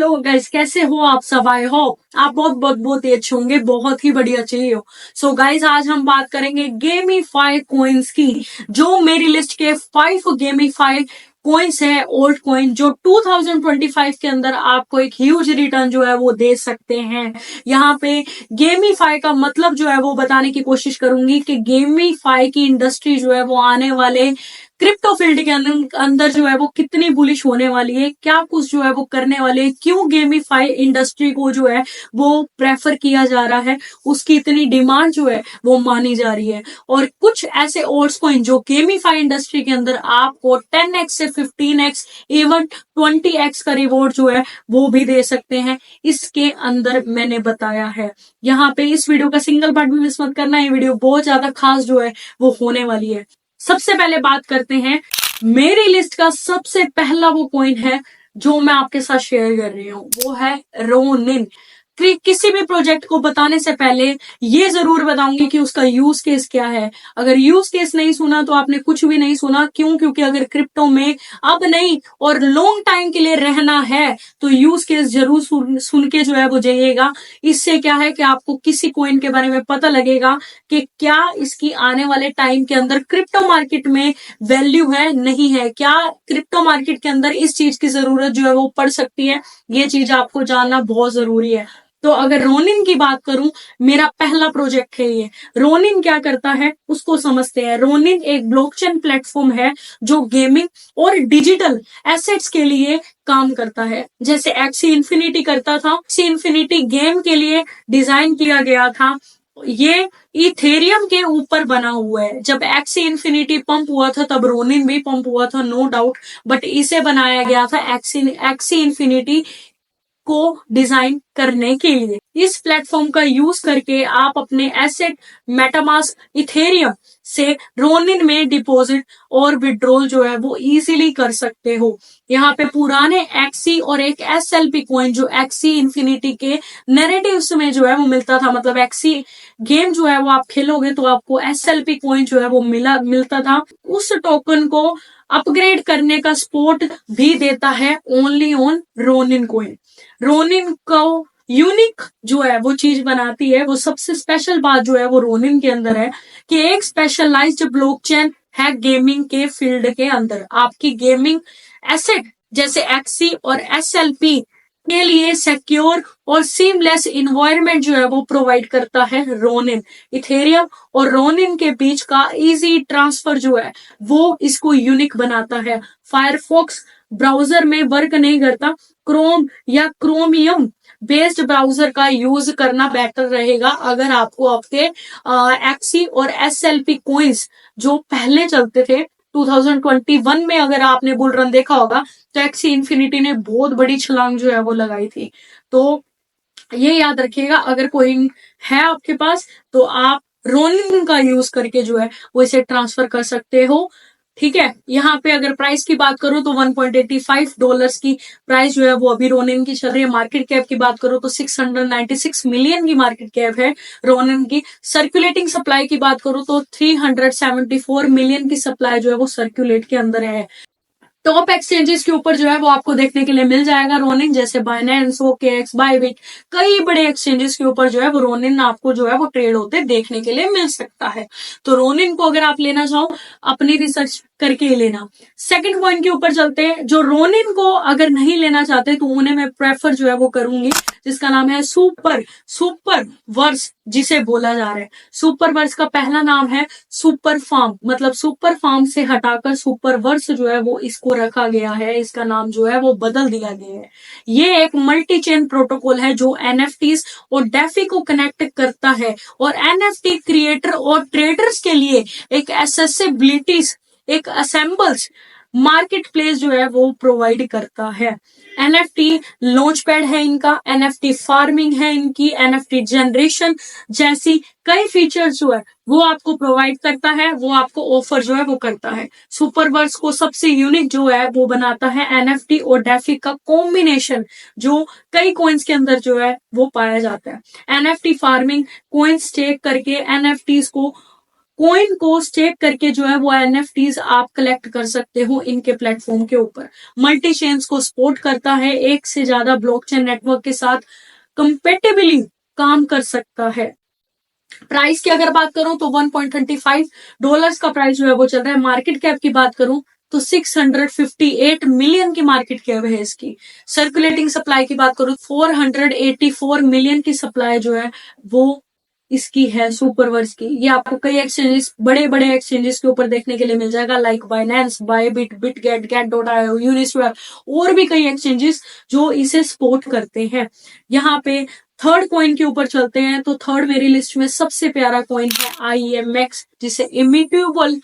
Hello guys, कैसे हो आप सब? आई होप आप बहुत बहुत बहुत ही अच्छे होंगे, बहुत ही बढ़िया चाहिए हो। सो गाइस, आज हम बात करेंगे गेमीफाई कॉइन्स की, जो मेरी लिस्ट के 5 गेमीफाई कॉइन्स है, ओल्ड कॉइन, जो 2025 के अंदर आपको एक ह्यूज रिटर्न जो है वो दे सकते हैं। यहाँ पे गेमीफाई का मतलब जो है वो बताने की कोशिश करूंगी कि गेमीफाई की इंडस्ट्री जो है वो आने वाले क्रिप्टो फील्ड के अंदर जो है वो कितनी बुलिश होने वाली है, क्या कुछ जो है वो करने वाले है, क्यों गेमीफाई इंडस्ट्री को जो है वो प्रेफर किया जा रहा है, उसकी इतनी डिमांड जो है वो मानी जा रही है। और कुछ ऐसे ओल्ड कॉइन जो गेमीफाई इंडस्ट्री के अंदर आपको 10x से 15x इवन 20x का रिवॉर्ड जो है वो भी दे सकते हैं, इसके अंदर मैंने बताया है। यहाँ पे इस वीडियो का सिंगल पार्ट भी मिस मत करना, ये वीडियो बहुत ज्यादा खास जो है वो होने वाली है। सबसे पहले बात करते हैं, मेरी लिस्ट का सबसे पहला वो कॉइन है जो मैं आपके साथ शेयर कर रही हूँ, वो है रोनिन। किसी भी प्रोजेक्ट को बताने से पहले ये जरूर बताऊंगी कि उसका यूज केस क्या है। अगर यूज केस नहीं सुना तो आपने कुछ भी नहीं सुना। क्यों? क्योंकि अगर क्रिप्टो में अब नहीं और लॉन्ग टाइम के लिए रहना है तो यूज केस जरूर सुन के जो है वो जाइएगा। इससे क्या है कि आपको किसी कॉइन के बारे में पता लगेगा कि क्या इसकी आने वाले टाइम के अंदर क्रिप्टो मार्केट में वैल्यू है, नहीं है, क्या क्रिप्टो मार्केट के अंदर इस चीज की जरूरत जो है वो पड़ सकती है। ये चीज आपको जानना बहुत जरूरी है। तो अगर रोनिन की बात करूं, मेरा पहला प्रोजेक्ट है ये। रोनिन क्या करता है उसको समझते हैं। रोनिन एक ब्लॉकचेन प्लेटफॉर्म है जो गेमिंग और डिजिटल एसेट्स के लिए काम करता है, जैसे एक्सी इन्फिनिटी करता था। एक्सी इन्फिनिटी गेम के लिए डिजाइन किया गया था, ये इथेरियम के ऊपर बना हुआ है। जब एक्सी इन्फिनिटी पंप हुआ था तब रोनिन भी पंप हुआ था, नो डाउट, बट इसे बनाया गया था एक्सी इन्फिनिटी को डिजाइन करने के लिए। इस प्लेटफॉर्म का यूज करके आप अपने एसेट मेटामास्क इथेरियम से रोनिन में डिपॉजिट और विड्रॉल जो है वो इजीली कर सकते हो। यहाँ पे पुराने एक्सी और एक एसएलपी कॉइन जो एक्सी इन्फिनिटी के नैरेटिव्स में जो है वो मिलता था, मतलब एक्सी गेम जो है वो आप खेलोगे तो आपको एसएलपी कॉइन जो है वो मिलता था। उस टोकन को अपग्रेड करने का सपोर्ट भी देता है only on Ronin coin. Ronin को यूनिक जो है वो चीज बनाती है, वो सबसे स्पेशल बात जो है वो रोनिन के अंदर है कि एक स्पेशलाइज्ड ब्लॉकचेन है गेमिंग के फील्ड के अंदर। आपकी गेमिंग एसेट जैसे एक्सी और एसएलपी के लिए सिक्योर और सीमलेस इन्वायरमेंट जो है वो प्रोवाइड करता है रोनिन। इथेरियम और रोनिन के बीच का इजी ट्रांसफर जो है वो इसको यूनिक बनाता है। फायरफॉक्स ब्राउजर में वर्क नहीं करता, क्रोम या क्रोमियम बेस्ड ब्राउजर का यूज करना बेटर रहेगा अगर आपको आपके एक्सी और एसएलपी कॉइन्स जो पहले चलते थे 2021 में, अगर आपने बुल रन देखा होगा तो एक्सी इन्फिनिटी ने बहुत बड़ी छलांग जो है वो लगाई थी। तो ये याद रखिएगा, अगर कॉइन है आपके पास तो आप रोनिन का यूज करके जो है वो इसे ट्रांसफर कर सकते हो। ठीक है, यहाँ पे अगर प्राइस की बात करूं तो $1.85 की प्राइस जो है वो अभी रोनिन की चल रही है। मार्केट कैप की बात करूं तो 696 मिलियन की मार्केट कैप है रोनिन की। सर्कुलेटिंग सप्लाई की बात करूं तो 374 मिलियन की सप्लाई जो है वो सर्कुलेट के अंदर है। टॉप एक्सचेंजेस के ऊपर जो है वो आपको देखने के लिए मिल जाएगा रोनिन, जैसे बाइनेंस, ओकेएक्स, बाइबिट, कई बड़े एक्सचेंजेस के ऊपर जो है वो रोनिन आपको जो है वो ट्रेड होते देखने के लिए मिल सकता है। तो रोनिन को अगर आप लेना चाहो अपनी रिसर्च करके ही लेना। सेकंड पॉइंट के ऊपर चलते हैं, जो रोनिन को अगर नहीं लेना चाहते तो उन्हें मैं प्रेफर जो है वो करूंगी, जिसका नाम है सुपर वर्स, जिसे बोला जा रहा है। सुपर वर्स का पहला नाम है सुपर फार्म, मतलब सुपर फार्म से हटाकर सुपर वर्स जो है वो इसको रखा गया है, इसका नाम जो है वो बदल दिया गया है। ये एक मल्टी चेन प्रोटोकॉल है जो एनएफटीज और डेफी को कनेक्ट करता है और एनएफटी क्रिएटर और ट्रेडर्स के लिए एक एक्सेसिबिलिटीज, एक असेंबल्स मार्केट प्लेस जो है वो प्रोवाइड करता है। एनएफटी लॉन्च पैड है इनका, एनएफटी फार्मिंग है इनकी, एनएफटी जनरेशन जैसी कई फीचर्स जो है वो आपको प्रोवाइड करता है, वो आपको ऑफर जो है वो करता है। सुपरवर्स को सबसे यूनिक जो है वो बनाता है एनएफटी और डेफी का कॉम्बिनेशन, जो कई कॉइन्स के अंदर जो है वो पाया जाता है। एनएफटी फार्मिंग, कॉइन स्टेक करके एनएफटीज को कॉइन को स्टेक करके जो है वो एनएफटीज आप कलेक्ट कर सकते हो इनके प्लेटफॉर्म के ऊपर। मल्टी चेन्स को सपोर्ट करता है, एक से ज्यादा ब्लॉकचेन नेटवर्क के साथ कंपेटेबली काम कर सकता है। प्राइस की अगर बात करूं तो $1.35 का प्राइस जो है वो चल रहा है। मार्केट कैप की बात करूं तो 658 मिलियन की मार्केट कैप है इसकी। सर्कुलेटिंग सप्लाई की बात करूं 484 मिलियन की सप्लाई जो है वो इसकी है सुपरवर्स की। ये आपको कई एक्सचेंजेस, बड़े बड़े एक्सचेंजेस के ऊपर देखने के लिए मिल जाएगा, लाइक बाइनेंस, बायबिट, बिटगेट, गेट.io, यूनिस्वैप और भी कई एक्सचेंजेस जो इसे सपोर्ट करते हैं। यहाँ पे थर्ड कॉइन के ऊपर चलते हैं तो थर्ड मेरी लिस्ट में सबसे प्यारा कॉइन है IMX, जिसे इम्यूटेबल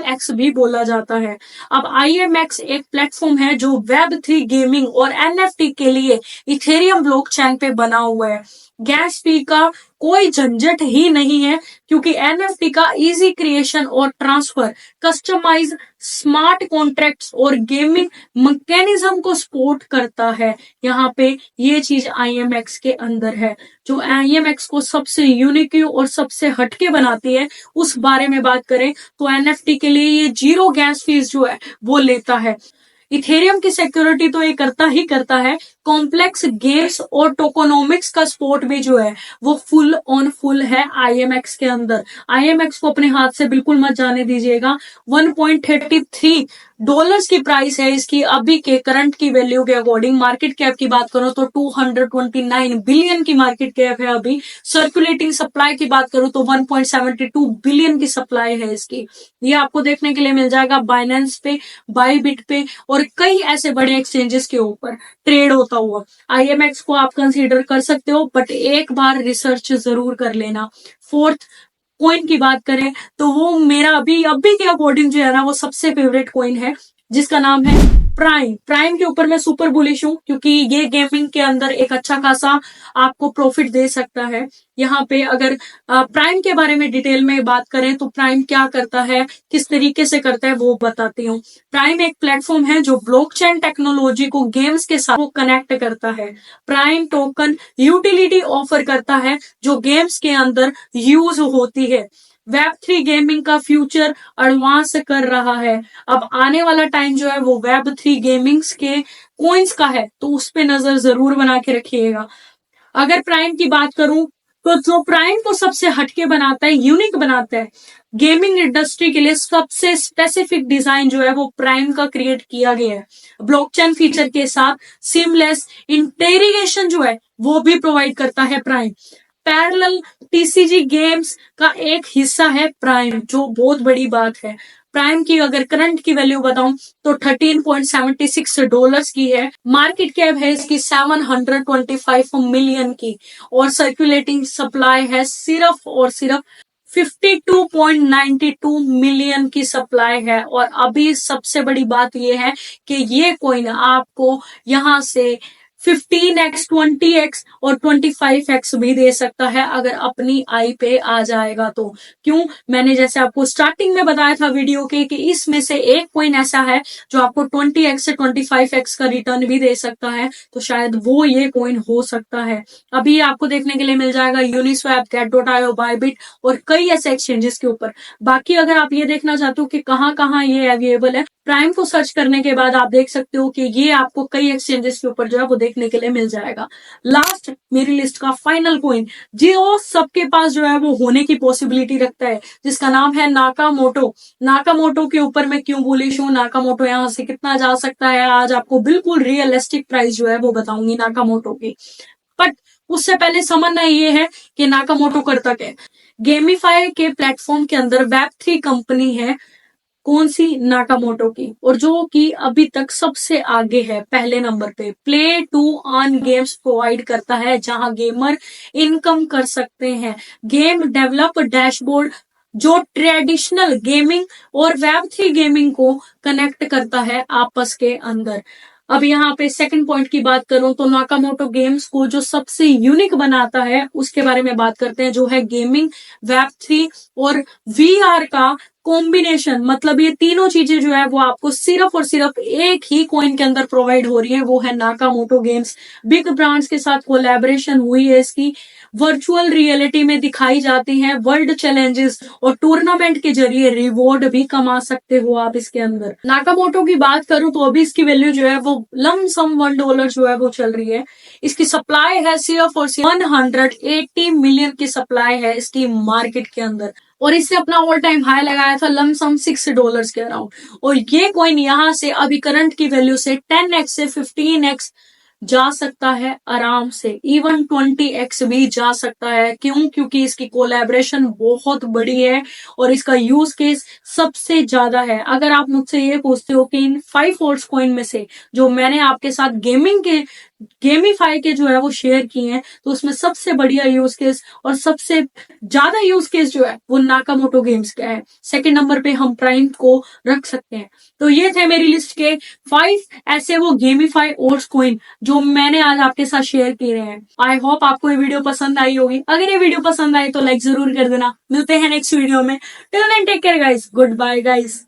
एक्स भी बोला जाता है। अब IMX एक प्लेटफॉर्म है जो Web3 गेमिंग और NFT के लिए इथेरियम ब्लॉकचेन पे बना हुआ है। गैस फी का कोई झंझट ही नहीं है, क्योंकि NFT का इजी क्रिएशन और ट्रांसफर, कस्टमाइज स्मार्ट कॉन्ट्रैक्ट्स और गेमिंग मैकेनिज्म को सपोर्ट करता है। यहाँ पे ये चीज IMX के अंदर है। जो IMX को सबसे यूनिक और सबसे हटके बनाती है उस बारे में बात करें तो NFT के लिए ये 0 गैस फीस जो है वो लेता है। इथेरियम की सिक्योरिटी तो ये करता ही करता है, कॉम्प्लेक्स गेम्स और टोकोनोमिक्स का सपोर्ट भी जो है वो फुल ऑन फुल है IMX के अंदर। IMX को अपने हाथ से बिल्कुल मत जाने दीजिएगा। $1.33 की प्राइस है इसकी अभी के करंट की वैल्यू के अकॉर्डिंग। मार्केट कैप की बात करो तो 229 बिलियन की मार्केट कैप है अभी। सर्कुलेटिंग सप्लाई की बात करूं तो 1.72 बिलियन की सप्लाई है इसकी। ये आपको देखने के लिए मिल जाएगा बाइनेंस पे, बायबिट पे और कई ऐसे बड़े एक्सचेंजेस के ऊपर ट्रेड होता हुआ। IMX को आप कंसीडर कर सकते हो, बट एक बार रिसर्च जरूर कर लेना। फोर्थ कॉइन की बात करें तो वो मेरा अभी के अकॉर्डिंग जो है ना वो सबसे फेवरेट कॉइन है, जिसका नाम है प्राइम। प्राइम के ऊपर मैं सुपर बुलिश हूँ, क्योंकि ये गेमिंग के अंदर एक अच्छा खासा आपको प्रॉफिट दे सकता है। यहाँ पे अगर प्राइम के बारे में डिटेल में बात करें तो प्राइम क्या करता है, किस तरीके से करता है, वो बताती हूँ। प्राइम एक प्लेटफॉर्म है जो ब्लॉकचेन टेक्नोलॉजी को गेम्स के साथ कनेक्ट करता है। प्राइम टोकन यूटिलिटी ऑफर करता है जो गेम्स के अंदर यूज होती है। Web3 गेमिंग का फ्यूचर एडवांस कर रहा है। अब आने वाला टाइम जो है वो Web3 गेमिंग्स के कॉइन्स का है, तो उस पे नजर जरूर बना के रखिएगा। अगर प्राइम की बात करूं तो जो प्राइम को सबसे हटके बनाता है, यूनिक बनाता है, गेमिंग इंडस्ट्री के लिए सबसे स्पेसिफिक डिजाइन जो है वो प्राइम का क्रिएट किया गया है। ब्लॉकचेन फीचर के साथ सीमलेस इंटेग्रेशन जो है वो भी प्रोवाइड करता है प्राइम। पैरेलल TCG गेम्स का एक हिस्सा है प्राइम, जो बहुत बड़ी बात है। प्राइम की अगर करंट की वैल्यू बताऊं तो $13.76 की है। मार्केट कैप है इसकी 725 मिलियन की और सर्कुलेटिंग सप्लाई है सिर्फ और सिर्फ 52.92 मिलियन की सप्लाई है। और अभी सबसे बड़ी बात यह है कि ये कॉइन आपको यहां से 15x, 20x और 25x भी दे सकता है अगर अपनी आई पे आ जाएगा तो। क्यों? मैंने जैसे आपको स्टार्टिंग में बताया था वीडियो के कि इसमें से एक कॉइन ऐसा है जो आपको 20x से 25x का रिटर्न भी दे सकता है, तो शायद वो ये कॉइन हो सकता है। अभी आपको देखने के लिए मिल जाएगा यूनिस्वैप, गेट.io, बायबिट और कई ऐसे एक्सचेंजेस के ऊपर। बाकी अगर आप ये देखना चाहते हो कि कहाँ कहाँ ये अवेलेबल है, प्राइम को सर्च करने के बाद आप देख सकते हो कि ये आपको कई एक्सचेंजेस के ऊपर जो है वो देखने के लिए मिल जाएगा। लास्ट मेरी लिस्ट का फाइनल कॉइन जो सबके पास जो है वो होने की पॉसिबिलिटी रखता है, जिसका नाम है नाकामोटो। नाकामोटो के ऊपर मैं क्यों बुलिश हूँ, नाकामोटो यहाँ से कितना जा सकता है, आज आपको बिल्कुल रियलिस्टिक प्राइस जो है वो बताऊंगी नाकामोटो की। बट उससे पहले समझना ये है कि नाकामोटो करता क्या है। गेमिफाई के प्लेटफॉर्म के अंदर Web3 कंपनी है, कौन सी? नाकामोटो की, और जो कि अभी तक सबसे आगे है, पहले नंबर पे। Play to earn games provide करता है जहां गेमर इनकम कर सकते हैं। गेम डेवलप डैशबोर्ड जो ट्रेडिशनल गेमिंग और Web3 गेमिंग को कनेक्ट करता है आपस के अंदर। अब यहाँ पे सेकंड पॉइंट की बात करूं तो नाकामोटो गेम्स को जो सबसे यूनिक बनाता है उसके बारे में बात करते हैं, जो है गेमिंग, Web3 और VR का कॉम्बिनेशन, मतलब ये तीनों चीजें जो है वो आपको सिर्फ और सिर्फ एक ही कॉइन के अंदर प्रोवाइड हो रही है, वो है नाकामोटो गेम्स। बिग ब्रांड्स के साथ कोलैबोरेशन हुई है इसकी, वर्चुअल रियलिटी में दिखाई जाती हैं, वर्ल्ड चैलेंजेस और टूर्नामेंट के जरिए रिवॉर्ड भी कमा सकते हो आप इसके अंदर। नाकामोटो की बात करूं तो अभी इसकी वैल्यू जो है वो लमसम $1 जो है वो चल रही है। इसकी सप्लाई है सिर्फ और सिर्फ 180 मिलियन की सप्लाई है इसकी मार्केट के अंदर, और इससे अपना ऑल टाइम हाई लगाया था लमसम $6 के अराउंड। और ये कॉइन यहाँ से अभी करंट की वैल्यू से 10x से 15x जा सकता है आराम से, इवन 20x भी जा सकता है। क्यों? क्योंकि इसकी कोलैबोरेशन बहुत बड़ी है और इसका यूज केस सबसे ज्यादा है। अगर आप मुझसे ये पूछते हो कि इन 5 ऑल्ट्स कॉइन में से जो मैंने आपके साथ गेमीफाई के जो है वो शेयर किए हैं, तो उसमें सबसे बढ़िया यूज केस और सबसे ज्यादा यूज केस जो है वो नाकामोटो गेम्स का है। सेकंड नंबर पे हम प्राइम को रख सकते हैं। तो ये थे मेरी लिस्ट के 5 ऐसे वो गेमीफाई ऑल्ट्स कॉइन जो मैंने आज आपके साथ शेयर किए हैं। आई होप आपको ये वीडियो पसंद आई होगी। अगर ये वीडियो पसंद आई तो लाइक जरूर कर देना। मिलते हैं नेक्स्ट वीडियो में। Till then take care guys, goodbye guys.